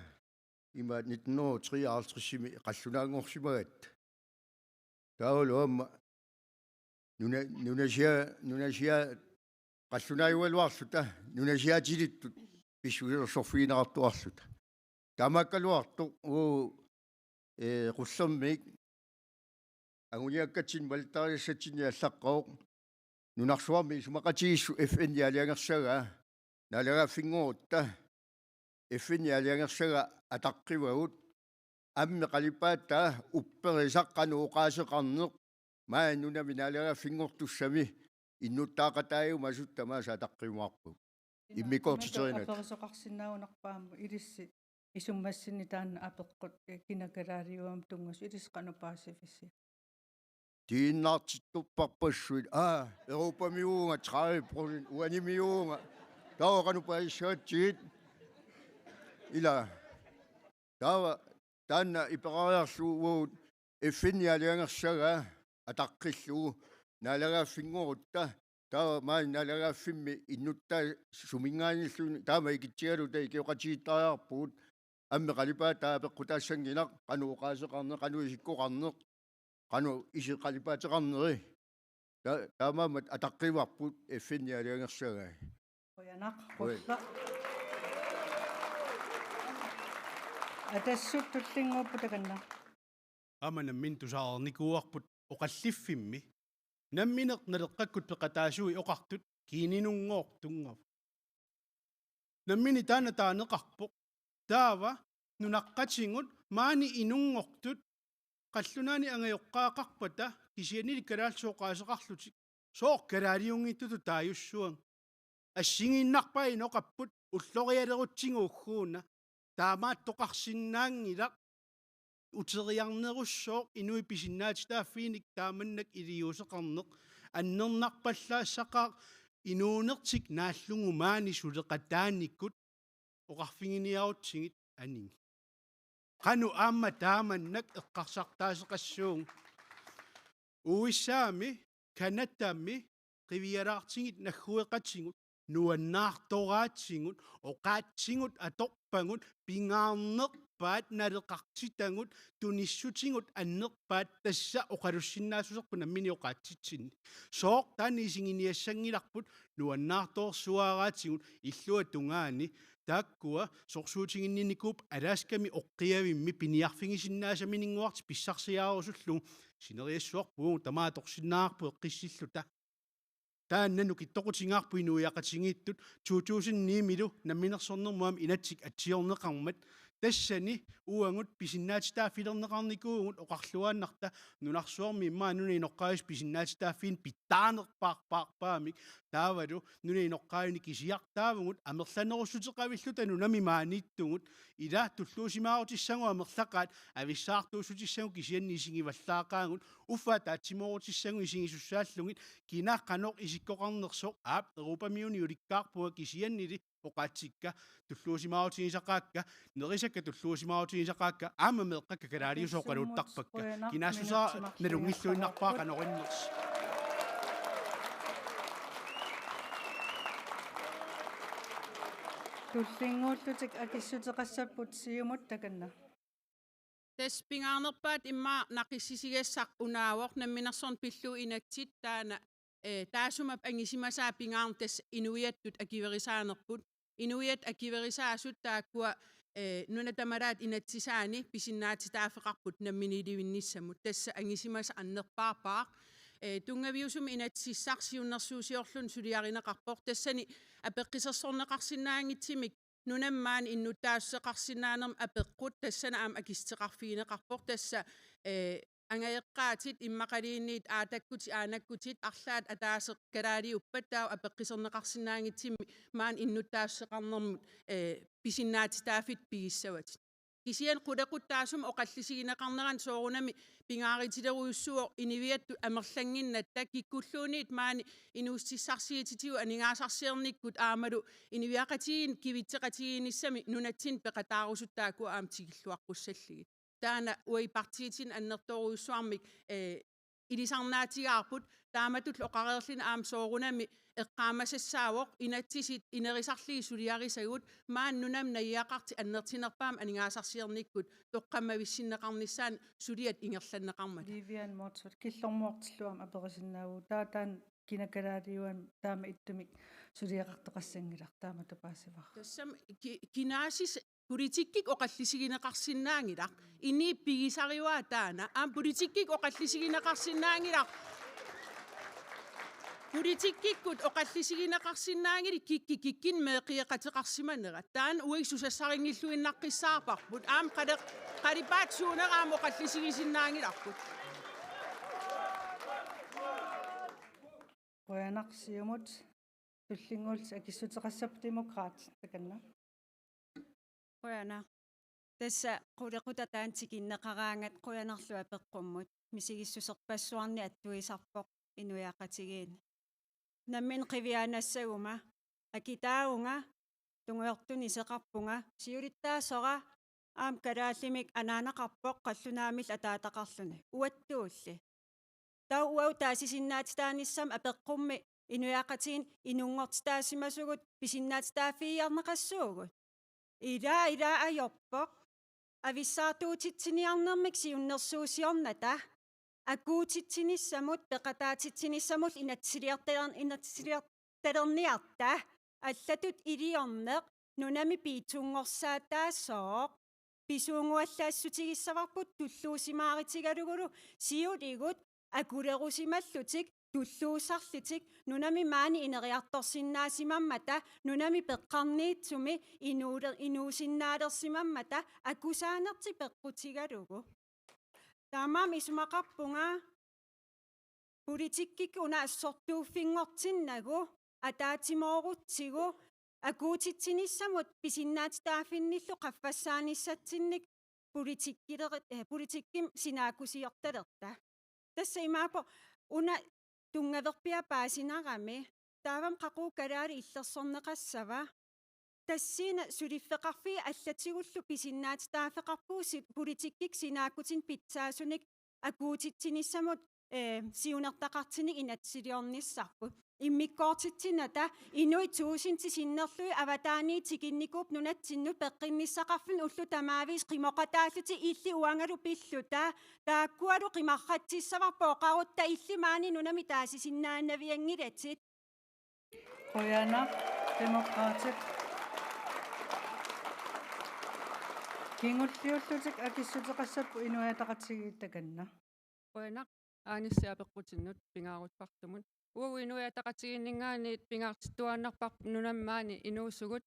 имат 1953-ми қаллунаангорсимагат таулуамма нунашиа қаллунааюалуарлута нунашиатилиттут писсуилерсорфиинеқартуарлута тамаккалуарту қуллермик агуниаккатсин валтариссатсини аллаққоо нунарсуарми сумақатигиссу FN ялиангерсага налагааффингуутта FN ялиангерсага атаққивагут амме қалипаатта упперисаққанууқаасеқарнеқ мааннунами налагааффингортуссами иннуттаақатааю масуттамаа атаққивуарпу иммикоортитеринат пересоқарсинаагунарпаама илисси исуммассини таанна апеққут кинакалаалиуам тунгас илисқанупаасифисси тииннаартиттуппарпассуит европамиуунга 30% уанимиуунга таоқанупаиссаатсигит ила тава таанна иперариарлуувуут эффинниалиангерсага атаққиллуу налагааффингорутта тава маа налагааффимми иннуттаа сумингааниллуни таама икитсигалута икиоқатигиттариарпуут амме қалипаа таапеққутаассангинақ қануоқаасеқарне қануисиккоқарне қану исеқалипаатеқарнери таамаамат атаққиварпут эффинниалиангерсага оянақ қулла атассут туллингууппутаканна аманаммин тусаарникуарпут оқаллиффимми намминеқ налеққаккут пеқатаасуи оқартут кининунгоортунгав наммини таанеқарпоқ таава нунаққатингут маани инунгортут қаллунаани ангайоққаақарпата кисианили калаалсооқаасеқарлутик соор калаалиунгиттуту тааюссуан ассигииннарпай ноқаппут уллориалерутсигуухгууна таамаат тоқарсиннаангилақ утериарнеруссоо инуи писиннаатитааффииник тааманнак илиусеқарнеқ аннернарпаллаассақаа инуунертик нааллугу маани сулеқатааниккут оқарфигиниарутсигит анинги qaну аама тааманнак эққарсартаасеқассуун уиссаами канаттаами qiviyaraartingit naggueqatingut nuannaartoraatsingut oqaatsingut atorpangut pingaarneqpaat naleqartitangut tunissutingut annerpaat tassa oqalussinnaasuserpu nammini oqaatsitsinni sooq taani isinginiassangilarput nuannaartoorsuaraatsingut illua tungaani taakkua sorsuutinginninikuup alaaskami oqqiavimmi piniarfingisinnaasamininguarti pissarsiaarusullu sineriassuarpuung tamaatorsinnaarpu eqqissilluta тааннану киттоқутингаарпу инуиақатингииттут 2009 намминерсорнермуам инатсик атсиорнеқармат тассани уангут писиннаатитааффилернеқарникуугут оқарлуааннарта нунарсуарми иммаа нуни иноққаавис писиннаатитааффиин питтаанерпаарпаарпаамик таавалу нуни иноққаавини кисиартаавгут амерланеруссутеқавиллута нунами маанииттугут ила туллуусимаарутиссагу амерлақаат ависсаартуусутиссагу кисианни исигиваллаақаангут уффата атимоорутиссагу исигисуссааллугит кинааққанеқ исиккоқарнерсоқ аап Европамиуни уликкаарпуа кисианнили оқаатсикка туллуусимаутигисақаакка нерисакка туллуусимаутигисақаакка аама меэққакка калаалиусоқалуттарпакка кинаассусаа налунгиллуиннарпаа канориннерс туллингууллутик акиссутеқассаппут сиумут таканна таспингаанерпаат имма нақиссисигаассақ унаавоқ намминерсорн пиллу инатсит таана таасумап ангисимасаа пингаарн тас инуиаттут акиверисаанерпут инуиат акиверисаасут тааккуа нунатамараат инатсисаани писиннаати таафеқарпут намминиливинниссамут тасса ангисимаса аннерпаарпаа тунгавиусум инатсиссарсиуннэрсуусиорлун сулиаринеқарпор тассани апеққисерсорнеқарсинаангитсимик нунаммаан иннутаассеқарсинаанерм апеққут тассана аам акистеқарфиинеқарпор тасса ангаеққаатит иммақалиинниит аатаккути аанаккутит арлаат атаасеқ калаалиуппат таа апеққисернеқарсинаангитсимми маан иннутаассеқарнэрмут писиннаати таафит пигиссават кисиан қулеқуттаасум оқаллисигинеқарнеран соорунами пингааритилеруйуссуо инивиатту амерлангиннатта киккуллуунит маани инуустиссарсиититиу анингаасарсиерниккут аамалу инивиақатигин кивитсеқатигиниссами нунатсин пеқатаарусуттааку аам тигиллуаққуссаллиги таана уипартиитин аннерторуйуссуармик илисарнаатигаарпут тааматут оқареерлин аам соорунами эққаамасассаавоқ инатсисит инерисарлии сулиарисагут маан нунам наиақарти аннертинерпаам анингаасарсиерниккут тоққаммависсиннеқарниссаан сулиат ингерланнеқармат Vivian Motsut киллормуортиллуам аперисиннааву таатаан кинакалаалиуан таама иттумик сулиақартоқассангилар таама тапаасивар тассам кинаасис политиккик оқаллисигинеқарсинаангилар ини пигисариуаа таана аам политиккик оқаллисигинеқарсинаангилар политиккиккут оқаллисигинеқарсинаангили киккин меэқиеқатеқарсиманера таан уиксусассарингиллуиннаққиссаарпарпут аам қалипаатсуунера аам оқаллисигисиннаангиларпут қуянарсиумут туллингуулс акиссутеқассап демокраат таканна қуяна тасса қулеқутатаантикиннеқараангат қуянарлуа пеққуммут мисигиссусерпассуарни аттуисарпоқ инуяақатигиин наммин қивиаанассагума акитааунга тунгуертуни сеқарпунга сиулиттаасора аам калааллимик анаанақарпоқ қаллунаамил атаатақарлуни уаттуулли тау уау таасисиннаатитааниссам апеққумми инуяақатигин инунгортитаассимасугут писиннаатитааффииарнеқассуугут ила ajorpoq ависсаартуутитсиниарнэрмик сиуннэрсуусиорната акуутитсинissamут пеқатаатитсинissamут инатсилиарталерниарта аллатут илиорнеқ нунами пиитунгорсаатаассоо писуунгуаллаассутигиссаварпут туллуусимааритигалугулу сиулигут акулерусималлутик туллуусарлитик нунами маани инериарторсиннаасимаммата нунами пеққарниитсуми инуусиннаалерсимаммата акусаанерти пеққутигалугу таамаам исумақарпунга политиккик унаассортууффингортиннагу атаатимоорутсигу акуутитсинissamут писиннаатитааффинниллу қаффассааниссатсинник политикким синаакусиорталерта тасса имаапо уна тунгаверпиа паасинарами таавам қақуу калаали иллерсорнеқассава тассина сулиффеқарфи аллатигуллу писиннаатитаафеқарпууси политиккик синаакутин питсаасуник акуутитсинissamут сиунертақартиник инатсилиорниссарпут иммиккоортитсината инуи туусинти синнерлуи аватаани тикинникууп нунатсиннут пеққиннissaqarfun уллу тамаавис қимоқатааллути илли уангалу пиллута тааккуалу қимарратсиссаварпооқарутта иллимаани нунами таасисиннааннавиангилатит қояна демократик кингуллиуллутик акиссутеқассаппу инуятақатсигииттаканна қояна ааниссиапеққутиннут пингаарутпартумут ууинуятақатигиннгаанит пингаартитуаннарпар нунаммаани инуусугут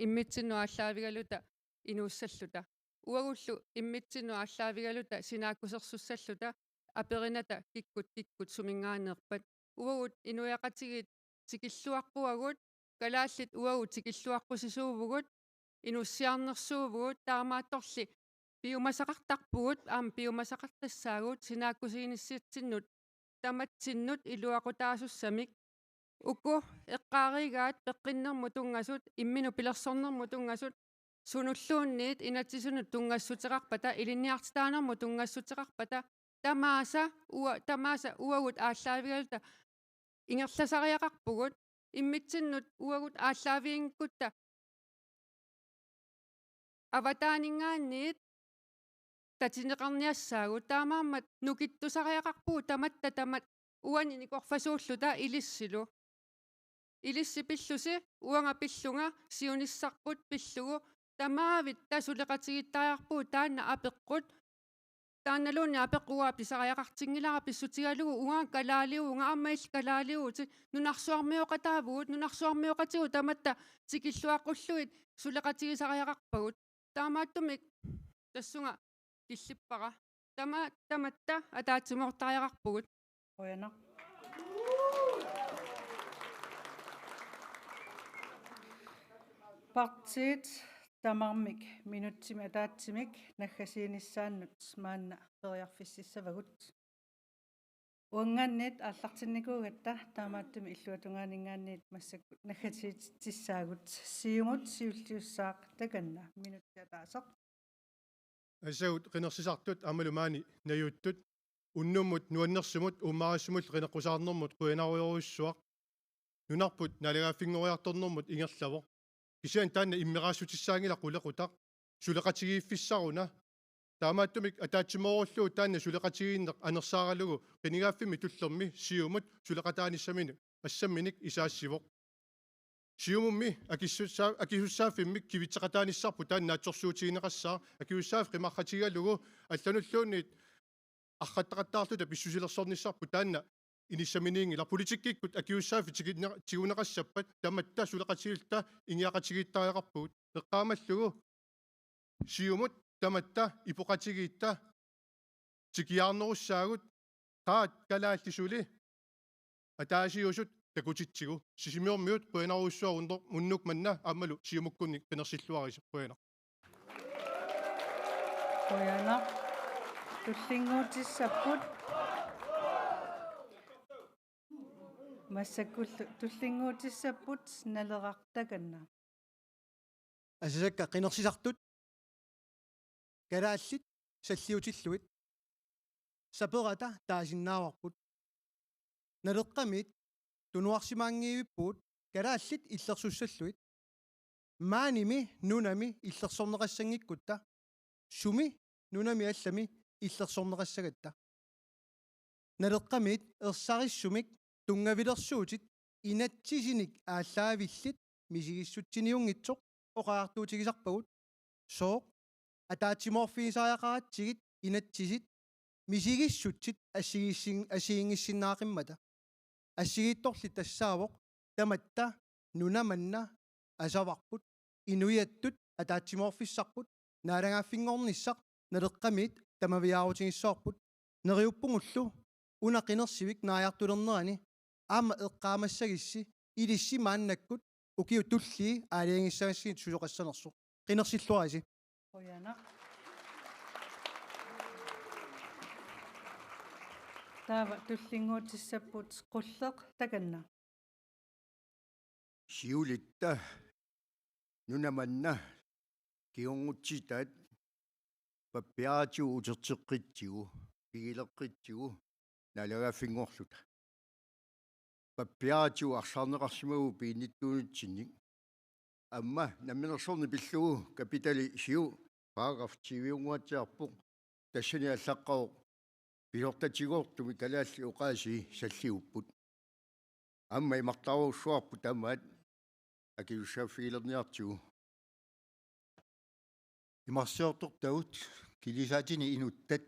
иммитсинну аллаавигалута инууссаллута уагуллу иммитсинну аллаавигалута синааккусерсуссаллута аперината киккут сумингааneerpat уагут инуяқатигит тикиллуаққуагут калааллит уагут тикиллуаққусисуувгут инуссиарнерсуувгут таамаатторли piumasaqartarpugut piumasaqartassaagut sinaakkusiinissiatsinnut tamattinnut iluaqutaasussамик uku eqqaarigaat peqqinnermu tungasut imminu pilersornermu tungasut sunulluunniit inatsisunut tungassutiqarpata ilinniartitaanermu tungassutiqarpata tamaasa uagut ааllaavigaluta ingerlasariaqarpugut immitsinnut uagut ааllaaviingikkutta avataaningaanniit tatineqarniassaagut taamaammat nukittusariaqarpuu tamat uanini korfasuulluta ilissi pillusi uanga pillunga siunissarput pillugu tamaavit tasuleqatigittariarpuu taanna apeqqut taannaluunni apeqqugaa pisariaqartingilara pissutigalugu unga kalaaliu unga ammail kalaaliuuti nunarsuarmioqataavugut tamatta tikilluaqqulluit suleqatigisariaqarpagut taamaattumik tassunga killippaqa tamatta ataatsimortariaqarpugut Oyana. Partiet tamarmik minutsimi ataatsimik naggasiinissaannut maanna periarfississavagut uangaanniit aallartinnikuugatta taamaattumi illuatungaanингаанниит массаккут наггатиитсааgut сиумут сиуллиусsaaq таканна минутсиатаасеқ асагут qinерсисартут амалумаани наюуттут уннуммут нуаннерсумут уммаассумут qinеққусаарнэрмут quinaruйоруйссуақ нунарпут налагааффингориарторнэрмут ингерлаво кисиан таанна иммераассутиссаангила qулеқутақ сулеқатигииффиссаруна таамааттумик атаатсимооруллуу таанна сулеқатигииннеқ анерсааралугу qinigaaffimi туллерми сиумут сулеқатааниссамини ассамминик исаассивоқ сиумумми акиссааффиммик кивитсеқатааниссарпу таанна атсорсуутигинеқассаа акиуссааф қимархатигалугу аллануллуунниит арраттақаттаарлута писсусилерсорниссарпу таанна иниссаминиингила политиккиккут акиуссаафи тигунеқассаппат таматта сулеқатигилта иниақатигииттариақарпугут эққаамаллугу сиумут таматта ипоқатигиитта тикиаарнеруссаагут таат калааллисули атаасиусут такутитсигу сисимиормиут пуэнаруссуа уннук манна аамалу сиумуккунни пенерсиллуарис пуэна Oyana. Tullinguutissaput массаккуллу туллингуутиссаппут налерартаканна асисакка qinерсисартут калааллит саллиутиллуит саперата таасиннааварпут налеққамит тунуарсимаангиивиппут калааллит иллерсуссаллуит мааними нунами иллерсорнеқассангиккутта суми нунами аллами иллерсорнеқассагатта налеққамит ерсариссумик тунгавилерсуутит инатсисиник ааллаавиллит мисигиссутсиниунгитсоқ оқаартуутигисарпагут соо атаатсиморфиисариақаратсигит инатсисит мисигиссутсит асигингиссиннаақиммата ассигиитторли тассаавоқ таматта нунаманна асаварпут инуиаттут атаатсиморфиссарпут наалагааффингорниссақ налеққамит тамавиаарутигиссоорпут нериуппугуллу унақинерсивик нааяартулернерани аама эққаамассагисси илисси мааннаккут укиу тулли аалиангиссагассигит сулоқассанерсу қинерсиллуариси Oyana. Таава туллингуутиссаппут qulleq takanna сиулитта нунаманна киунгутситаат паппиаатиу утертеққитсигу пигилеққитсигу налагааффингорлута паппиаатиу арсаарнеқарсимагу пиинниттуунитсинник амма намминерсорни пиллугу капитали сиу параграф 20 тассани аллаққау пилортатигоортуми калаалли уқааси саллиуппут амма имартаруусsuarpu тамаат акиуссааффигилерниартигу имарсиортортагут килисаатини инуттат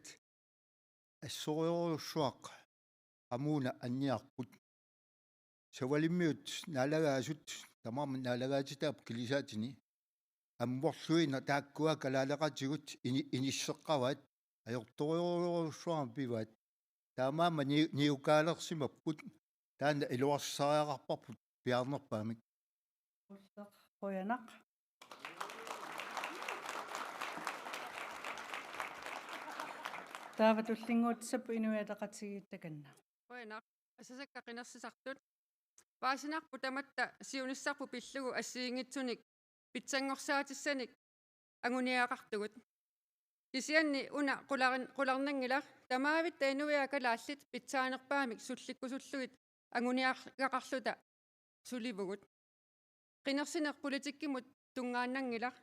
ассориоруссуақ амууна анниарпут савалиммиут налагаасут тамаама налагаатитаап килисаатини амморлуина тааккуа калаалеқатигут иниссеққаваат ajortoriorussuarm pivat taamaama niukaalersимаппут таана илуарсариақарпарпут пиарнерпаамик qulleq qoyanaq таава туллингуутсаппу инуятақатигииттаканна Qoyanaq asasakka qinersisartut paasinaarpu tamatta siunissarpu pillugu assiingitsunik pitsangorsaatисsaник агуниақартугут кисианни уна qulарнангилар тамаавитта инуяакалааллит питсаанерпаамик сулликкусуллугит агуниақақарлута суливугут qinерсинер политиккимут тунгааннангилар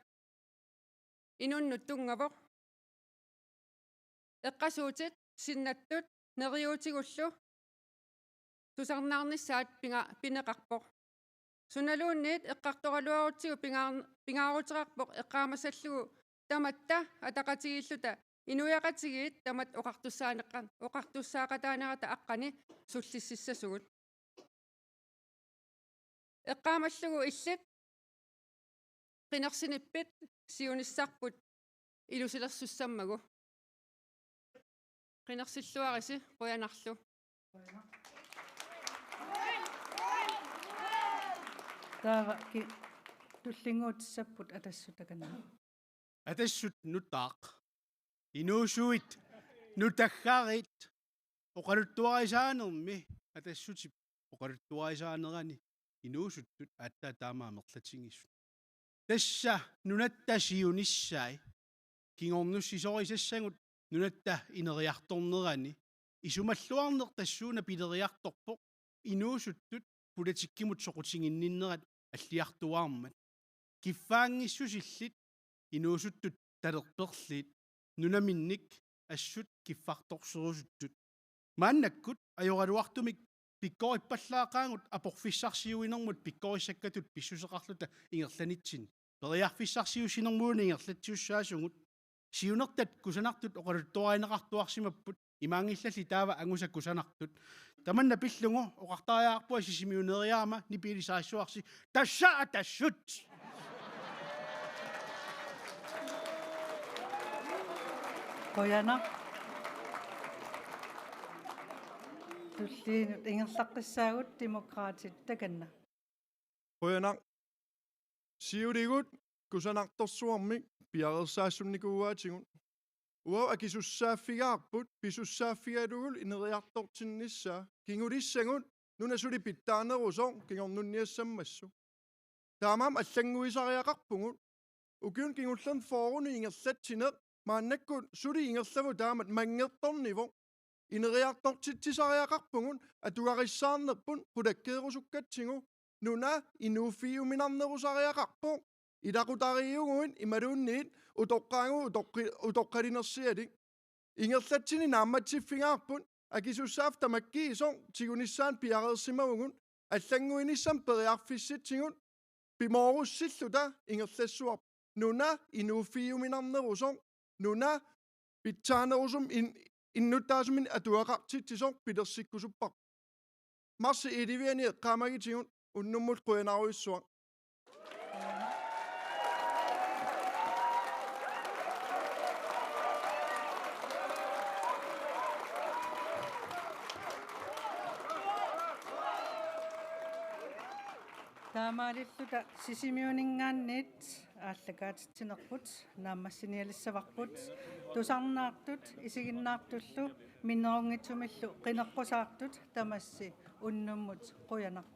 инуннут тунгавоқ эққасуутит синнаттут нериуутигуллу тусарнаарниссаат пинеқарпоқ суналуунниит эққарторалуарутсигу пингаарутерарпоқ эққаамассаллугу таматта атақатигииллута инуяқатигиит тамат оқартуссаақатаанерата аққани суллиссиссасугут эққаамаллугу иллит qinерсиниппит сиуниссарпут илусилерсуссаммагу qinерсиллуариси qoyanarlu таава туллингуутсаппут атассутаканна атассут нутаақ инуусуит нутаггаарит оқалуттуарисаанерми атассутип оқалуттуарисаанерани инуусуттут аатта таамаамерлатингиссут тасса нунаттасиуниссаи кингорнуссисорисассагут нунатта инериарторнерани исумаллуарнер тассууна пилериарторпоқ инуусуттут политиккимут соқутингинниннерат аллиартуаармат киффаангиссусиллит инуусуттут талерперлит нунаминник ассут киффарторсерусуттут мааннаккут ajorалуартумик пиккориппаллаақаангут апорфиссарсиуинэрмут пиккориссаккатут писсусеқарлута ингерланитсин периарфиссарсиусинэрмууни ингерлатсиуссаасугут сиунертат кусанартут оқалуттуаринеқартуарсимаппут имаангиллалли таава ангуса кусанартут таманна пиллугу оқартариаарпуа сисимиунериаама нипилисаассуарси тассаа тассут qoyanaq туллиинут ингерлаққиссаагут демократит таканна qoyanaq siuligut kusanartorsuarmik piarersaasunnikууaatigut uau akisussaaffigаарput pisussaaffigaalugul ineriartortinnissaa kingulissagut nunasuli pittaanerusoq kingornunniassammassu taamam allanguisariaqarpugut ukiun kingullern foruni ingerlatsineq maannakkut suli ingerlavu taamat mangertornivo ineriartortitsisariaqarpugut atugarissaarnerpun pulakkeerusukkatsigu nuna inuuffiuminarnerusariaqarpoq ilaqutariuguit imaluunniit utoqqaangu utoqqalinersialik ingerlatsini naammatsiffigaarput akisusaaf tamakkiisoq tigunissaan piareersimagugut аллангуинissam periarfissitsigut pimorussilluta ingerlassuar nuna inuuffiuminarnerusoq nuna pitsaanerusum innuttaasumin atuaqartitsisoq pilersikkusuppar marsi iliviani eqqaamagitigut unnummut quinaruissuaq таамаалиллута сисимиунингаанниит ааллакаатитсинерпут нааммассиниалиссаварпут тусарнаартут исигиннаартуллу миннерунгитсумиллу qinерпусаартут тамасси уннуммут quyanaq